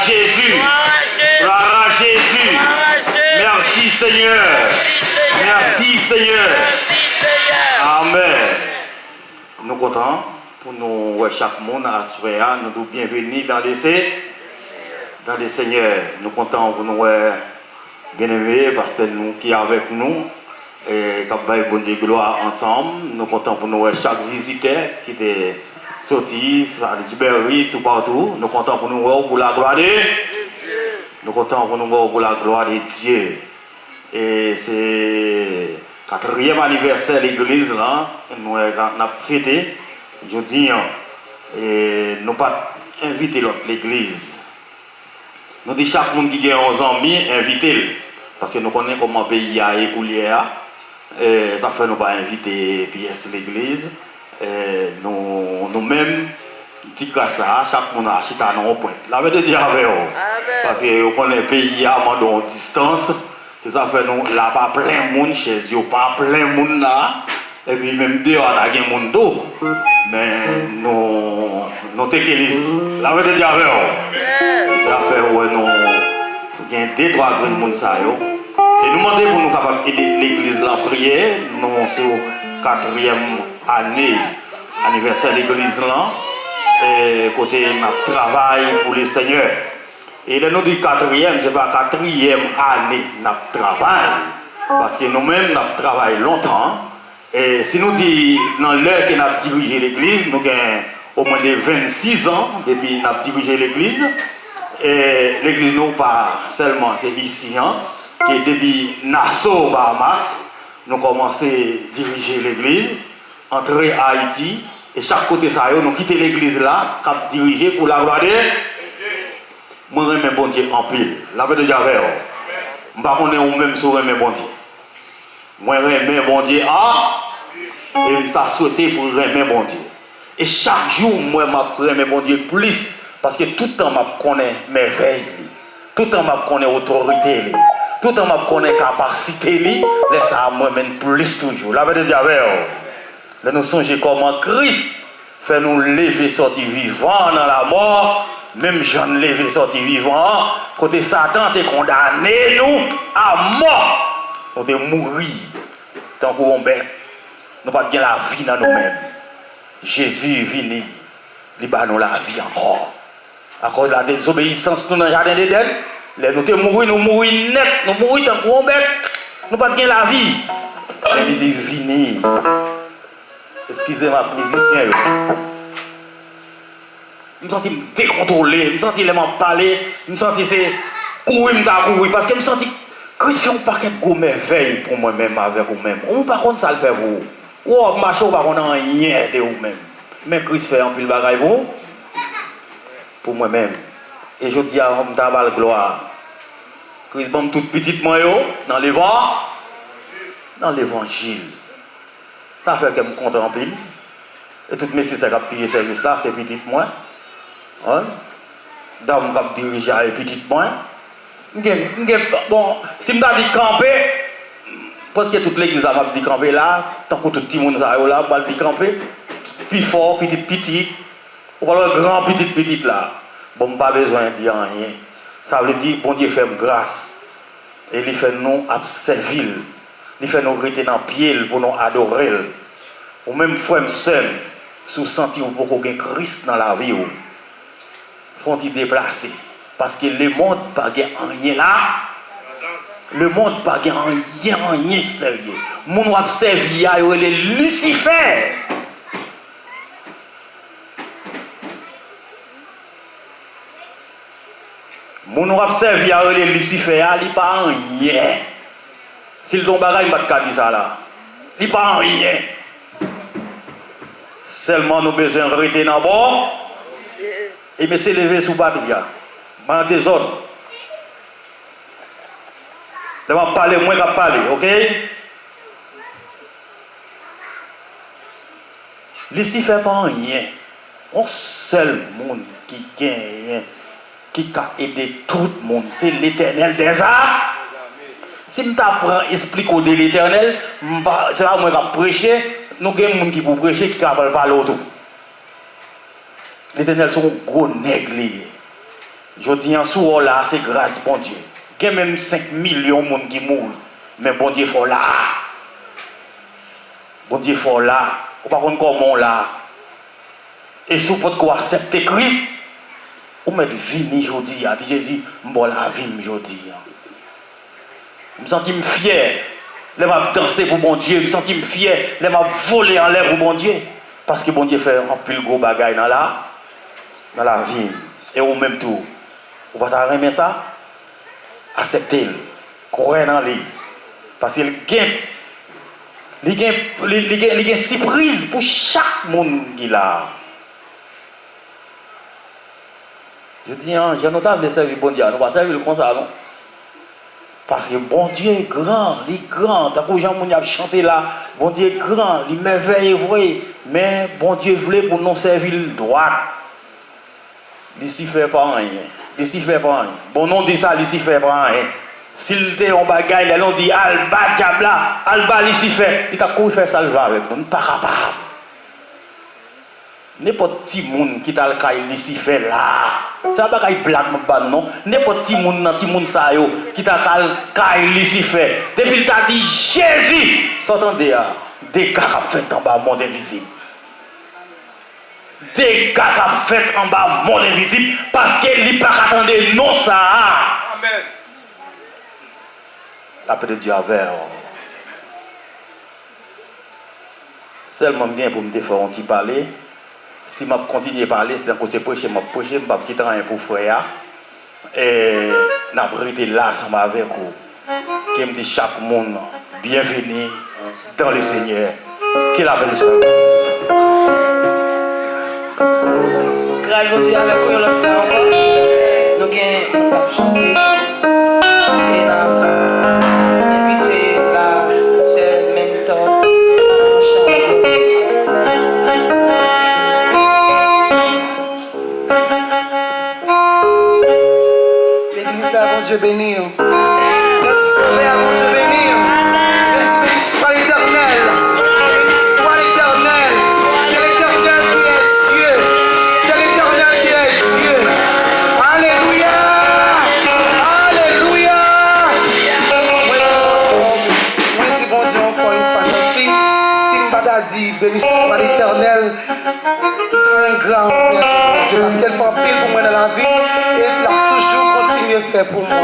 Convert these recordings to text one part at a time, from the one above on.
Jésus. Gloire à Jésus. Merci Seigneur. Merci Seigneur. Amen. Nous sommes contents pour nous voir chaque monde à soir. Nous sommes bienvenus dans les Seigneurs. Nous sommes contents pour nous voir bien-aimés parce que nous qui sommes avec nous et qui avons bon Dieu gloire ensemble. Nous sommes contents pour nous voir chaque visiteur qui est sorti, à Libéry, tout partout. Nous sommes contents pour nous voir pour la gloire de Dieu. Nous sommes contents pour nous voir pour la gloire de Dieu. Et c'est 4e anniversaire de l'église là, nous avons fêté. Je dis, et nous pas invité l'autre l'église. Nous disons chaque monde qui a 11 ans, invitez-le. Parce que nous connaissons comment le pays a écoulé. Et ça fait nous pas inviter pièce l'église. Nous-mêmes, dit que ça, chaque monde a acheté un point. La vérité de Dieu avec vous. Parce que nous connaissons le pays à en distance. C'est ça fait nous là pas plein de monde chez eux, pas plein de monde là. Et puis même dehors, il y a des monde d'eau. Mais nous t'équilibrons. La vérité de Dieu avec vous. Ça fait ouais nous il y a 2-3 grands monde ça yo. Et nous demandons pour nous capables d'aider l'église la prière. Nous sommes sur 4e année anniversaire de l'église là. Et côté notre travail pour le Seigneur. Et là nous dit 4e, c'est pas 4e année notre travail. Parce que nous-mêmes nous travaillons longtemps. Et si nous disons dans l'heure que nous avons dirigé l'église, nous avons au moins de 26 ans depuis que nous avons dirigé l'église. Et l'église nous pas seulement, c'est ici, hein, que depuis Nassau, Bahamas, nous commençons à diriger l'église, entrer à Haïti, et chaque côté ça, nous quittons l'église là, cap diriger pour la gloire de Dieu. Moi, je remets bon Dieu en pile. La veille de Dieu, je ne sais pas si vous même sur remets bon Dieu. Moi, je remets bon Dieu en, et je t'ai souhaité pour remettre bon Dieu. Et chaque jour, moi, je remets bon Dieu plus. Parce que tout le temps, je connais merveille, tout le temps, je connais autorité, tout le temps, je connais capacité, laisse à moi même plus toujours. La vérité de Dieu, là nous songeons comment Christ fait nous lever, sortir vivant dans la mort, même Jean lever, sortir vivant, côté Satan est condamné nous à mort, nous sommes mourir tant qu'on bête, nous n'avons pas la vie dans nous-mêmes. Jésus est venu, il bat nous la vie encore. À cause de la désobéissance, nous dans le jardin d'Éden, nous sommes mourir, nous mourons net, nous mourons tant qu'on bête, nous n'avons pas la vie. Il est venu. Excusez-moi, musicien. Je me sens décontrôlé, je me sens qu'il m'a parlé, je me sens que c'est courir, parce que je me sens que si on pas quelque merveille pour moi-même avec vous-même, on ne peut pas ça le faire pour vous. Ou marcher, on ne peut pas rien de vous-même. Mais Christ fait un pile bagaille pour moi-même. Et je dis à l'homme d'abord gloire. Christ bombe toute petite moi dans l'évangile. Ça fait que je me compte en pile. Et tout messieurs qui a payé service là, c'est petit moi. Dame qui a dirigé à petit moi. Bon, si je dis camper, parce que toute l'église a dit camper là, tant que tout le monde est là, je dis camper. Puis fort, petit. Ou alors grand, petit là. Bon, pas besoin de dire rien. Ça veut dire, bon Dieu fait grâce. Et il fait nous servir. Il fait nous rester dans le pied pour nous adorer. Ou même frère seul, si vous sentez beaucoup qu'il y a Christ dans la vie, faut-il déplacer. Parce que le monde n'a pas rien là. Le monde n'a pas rien sérieux. Mon a servi à Lucifer. Mon a servi à Lucifer, il n'y a pas rien. Si le don bagaille, il ne va pas dire ça là. Il n'y a pas rien. Seulement nous avons besoin de rester dans le bord et me s'élever sous batterie. Dans des autres. Je vais parler, moi je vais parler, ok? Lucifer pas rien. Un seul monde qui gagne, qui a aidé tout le monde, c'est l'Éternel des arts. Si je t'apprends, explique de l'Éternel, c'est là où je vais prêcher. Nous avons des gens qui peuvent prêcher, qui ne peuvent pas parler autour. L'Éternel sont gros nègres. Je dis en sous là, c'est grâce bon Dieu. Il y a même 5 millions de monde qui mourent. Mais bon Dieu faut là. Bon Dieu faut là. Ou pas comment là. Et si vous pouvez accepter Christ, vous mettez vie aujourd'hui. Jésus, je vais la vie aujourd'hui. Je me sens fier. Je vais danser pour mon Dieu. Je me sens fier. Je vais voler en l'air pour mon Dieu. Parce que bon Dieu fait un pile gros bagaille dans la vie. Et au même tout. Vous ne pouvez pas aimer ça? Acceptez-le. Croyez dans lui. Parce qu'il y a une surprise pour chaque monde qui l'a. Je dis, j'ai notable de servir bon Dieu. Nous ne pouvons pas servir comme ça, non? Parce que bon Dieu est grand, il est grand. Tant que Jean Mouni a chanté là, bon Dieu est grand, il merveille est vrai. Mais bon Dieu voulait pour nous servir le droit. Il s'y fait pas rien. Il s'y fait pas rien. Bon, non dit ça, il s'y fait pas rien. S'il était en bagaille, là, on dit Alba, Diabla, Alba, il s'y fait. Il t'a couru faire ça, avec nous. Pas capable. N'importe qui monde qui t'a le cas, il s'y fait là. C'est pas qu'il blague, non. N'importe qui monde ça, qui t'a le cas, il s'y fait. Depuis il t'a dit Jésus, s'entendez, des cas fait en bas, monde invisible. Des cas fait en bas, monde invisible, parce qu'il n'a pas attendu non ça. Amen. La paix de Dieu avec. Seulement bien pour me faire un petit parler. Si je continue à parler, c'est un côté prochain, je vais quitter un pour frère. Et je vais rester là ensemble avec vous. Qui me dit chaque monde, bienvenue dans le Seigneur. Qu'il a béni. Grâce à Dieu avec vous, le frère encore. Nous avons chanté. Et nous avons invité la sœur mentor à chanter. L'église là, bon Dieu béni. Notre sauveur, bon Dieu béni. Béni soit l'Éternel. Béni soit l'Éternel. C'est l'Éternel qui est Dieu. C'est l'Éternel qui est Dieu. Alléluia. Alléluia. Moi, dis bon Dieu encore une fois. Merci. Simbada dit, béni soit l'Éternel. Un grand Père, Dieu, parce qu'elle fait un pile pour moi dans la vie et elle a toujours continué à faire pour moi.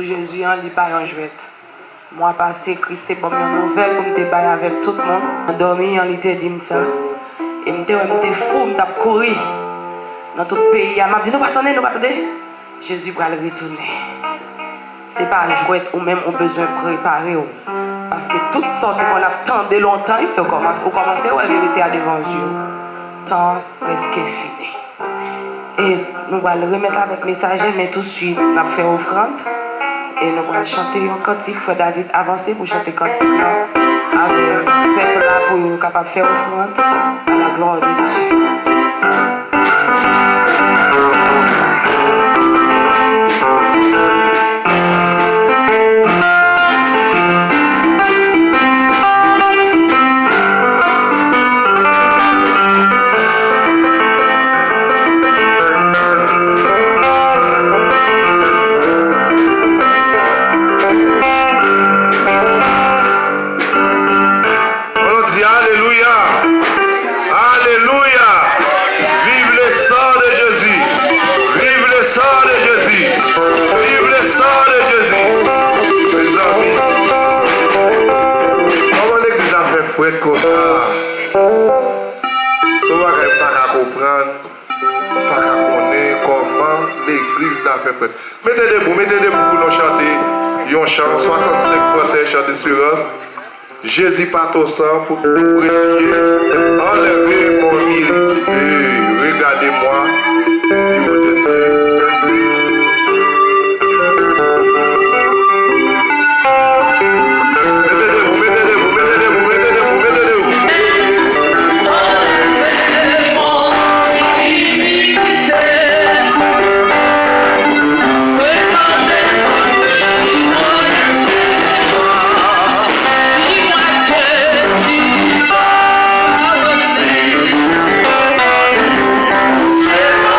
Jésus, il n'est pas en jouette. Moi, passé, Christ est bon, une nouvelle pour me débattre avec tout le monde. Endormi, il était dit ça. Et je me fou, je me couru dans tout le pays. Je me dit, nous attendez, nous attendez. Jésus va le retourner. Ce n'est pas jouette ou même on a besoin de préparer. Parce que toutes sortes qu'on attendait longtemps, on commence à la vérité à devant Dieu. Temps presque fini. Et nous allons le remettre avec le messager, mais tout de suite, nous allons faire offrande. Et nous allons chanter un cantique. Frère David avancer pour chanter un cantique avec le peuple là pour être capable de faire offrande à la gloire de Dieu. Comme ça, ça va pas comprendre, pas connaître comment l'église l'a fait. Mettez debout pour nous chanter un chant 65% chant d'espérance. Jésus part au sang pour essayer enlever mon iniquité. Regardez-moi si vous décidez. Yeah.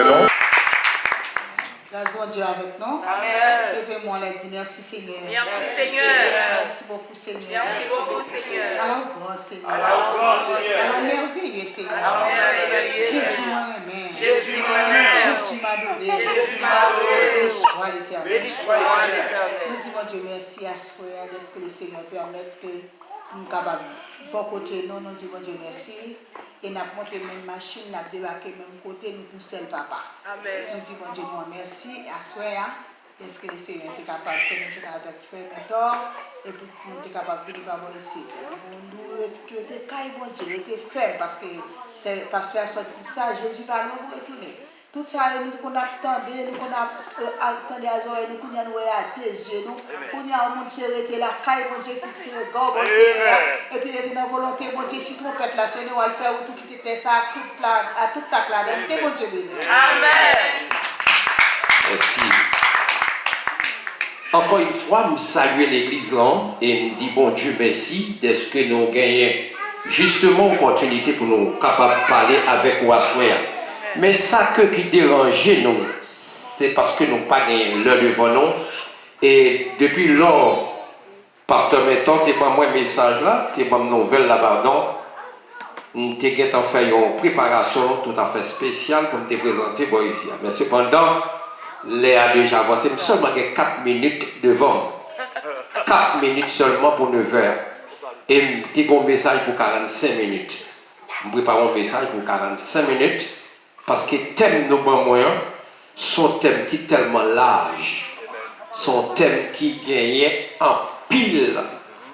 fait non? Grâce à Dieu avec nous. Amen. Levez-moi les dire merci Seigneur. Merci Seigneur. Merci beaucoup Seigneur. Merci beaucoup Seigneur. Alors grand Seigneur. Alors merveilleux Seigneur. Jésus m'a aimé. Jésus m'a donné. Béni soit l'Éternel. Nous disons Dieu merci à ce que le Seigneur permette que nous capables de côté nous disons Dieu merci. Et nous avons monté même machine, nous avons débarqué même côté, nous poussons le papa. Amen. Nous disons Dieu merci à soi, parce que le Seigneur est capable de faire nous avec frère mentor, et pour nous être capable de venir par ici. Nous étions caille, bon Dieu, était ferme, parce que c'est parce que sorti ça, Jésus va nous retourner. Tout ça, nous qu'on attendait, nous qu'on attendait à Zoé, nous qu'on a noué à des yeux, nous qu'on a un monde qui était la caille, bon Dieu, fixé le gars, bon Seigneur. Et puis, il y a une volonté, bon Dieu, si trompette la sonne, on va le faire, tout qui était ça, à toute sa classe. Que bon Dieu béni. Amen. Merci. Encore une fois, nous saluons l'église là et nous disons bon Dieu merci de ce que nous gagnons justement l'opportunité pour nous capables de parler avec vous à soi. Mais ça qui dérangeait nous, c'est parce que nous n'avons pas gagné l'heure devant nous. Et depuis lors, Pasteur Metton, tu n'as pas moi message là, tu n'as pas nouvelle là, pardon. Nous avons fait une préparation tout à fait spéciale pour te présenter ici. Mais cependant, les a déjà avancé, seulement 4 minutes devant. 4 minutes seulement pour 9 heures. Et tu as un message pour 45 minutes. Nous préparons un message pour 45 minutes. Parce que thème de nos moyens sont thèmes qui tellement larges, sont thèmes qui gagnent en pile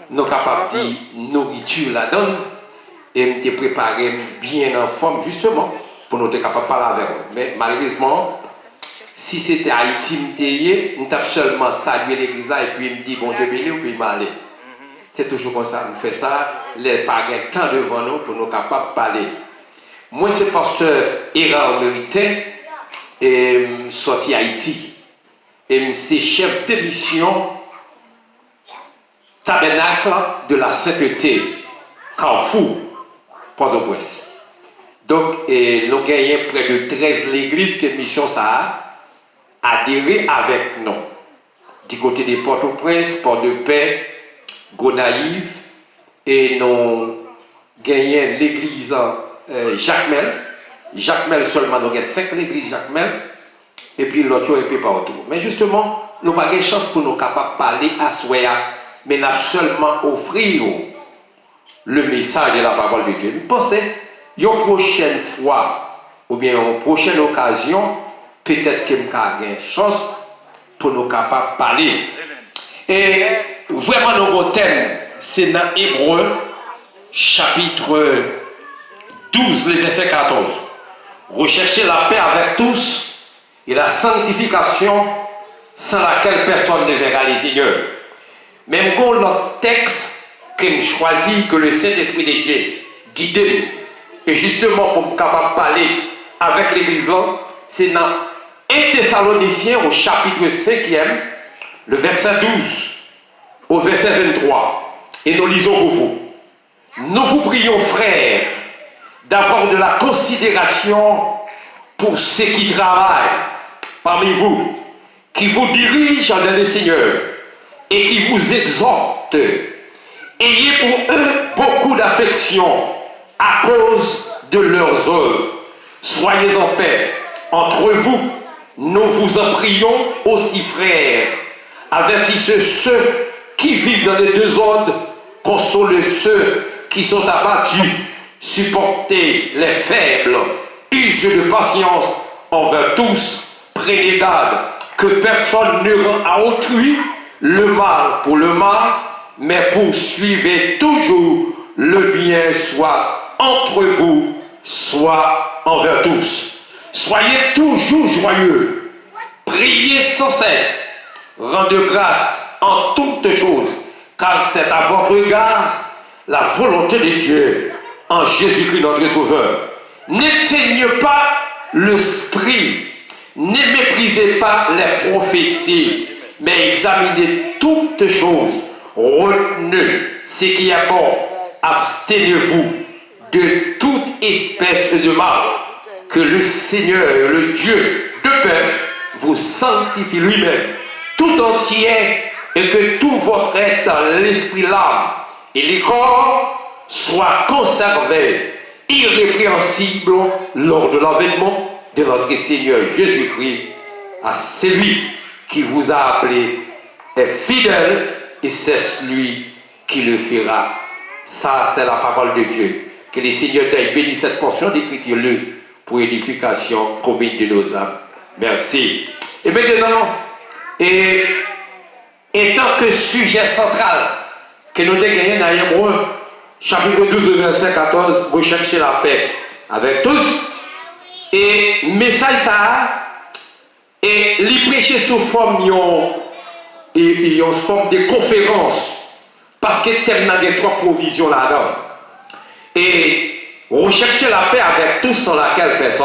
nos capables de nourriture là-dedans. Et nous te préparé bien en forme justement pour nous être capables de parler avec eux. Mais malheureusement, si c'était Haïti, nous avons seulement salué l'église et puis il me dit bon Dieu béni ou puis il m'a allé. C'est toujours comme ça, nous faisons ça, les parents temps devant nous pour nous capables de parler. Moi, c'est pasteur Hérard Mérité, et sorti Haïti. Et c'est chef de mission Tabernacle de la Sainteté, Carrefour, Port-au-Prince. Donc, nous gagnons près de 13 l'église que mission ça a adhéré avec nous. Du côté de Port-au-Prince, Port-de-Paix, Gonaïve, et nous gagnons l'église Jacques Mel seulement, nous avons 5 l'église Jacques Mel, et puis l'autre est partout. Mais justement, nous n'avons pas de chance pour nous capables de parler à Soya, mais nous avons seulement offrir le message de la parole de Dieu. Nous pensons, une prochaine fois, ou bien une prochaine occasion, peut-être que nous avons une chance pour nous capables de parler. Et vraiment, notre thème, c'est dans Hébreu, chapitre 12, le verset 14. Recherchez la paix avec tous et la sanctification sans laquelle personne ne verra les Seigneurs. Même quand notre texte que nous choisit, que le Saint-Esprit de Dieu guide, et justement pour nous capable de parler avec l'Église, c'est dans 1 Thessaloniciens au chapitre 5e, le verset 12 au verset 23. Et nous lisons pour vous. Nous vous prions, frères, d'avoir de la considération pour ceux qui travaillent parmi vous, qui vous dirigent dans le Seigneur et qui vous exhortent. Ayez pour eux beaucoup d'affection à cause de leurs œuvres. Soyez en paix entre vous. Nous vous en prions aussi, frères. Avertissez ceux qui vivent dans les deux ordres, consolez ceux qui sont abattus, supportez les faibles, usez de patience envers tous, prenez garde que personne ne rend à autrui le mal pour le mal, mais poursuivez toujours le bien, soit entre vous, soit envers tous. Soyez toujours joyeux, priez sans cesse, rendez grâce en toutes choses, car c'est à votre égard la volonté de Dieu en Jésus-Christ notre Sauveur. N'éteignez pas l'esprit, ne méprisez pas les prophéties, mais examinez toutes choses, retenez ce qui est bon, abstenez-vous de toute espèce de mal. que le Seigneur, le Dieu de paix, vous sanctifie lui-même tout entier et que tout votre être, l'esprit, l'âme et les corps soient conservés irrépréhensibles lors de l'avènement de notre Seigneur Jésus-Christ. À celui qui vous a appelé est fidèle et c'est lui qui le fera. Ça, c'est la parole de Dieu. Que le Seigneur t'ait béni cette portion d'écriture pour édification commune de nos âmes. Merci. Et maintenant, étant que sujet central que nous avons gagné dans Hébreux, chapitre 12, verset 14, vous cherchez la paix avec tous. Et message ça, et les prêcher sous forme de conférence. Parce que thème n'a que 3 provisions là-dedans. Et rechercher la paix avec tous sans laquelle personne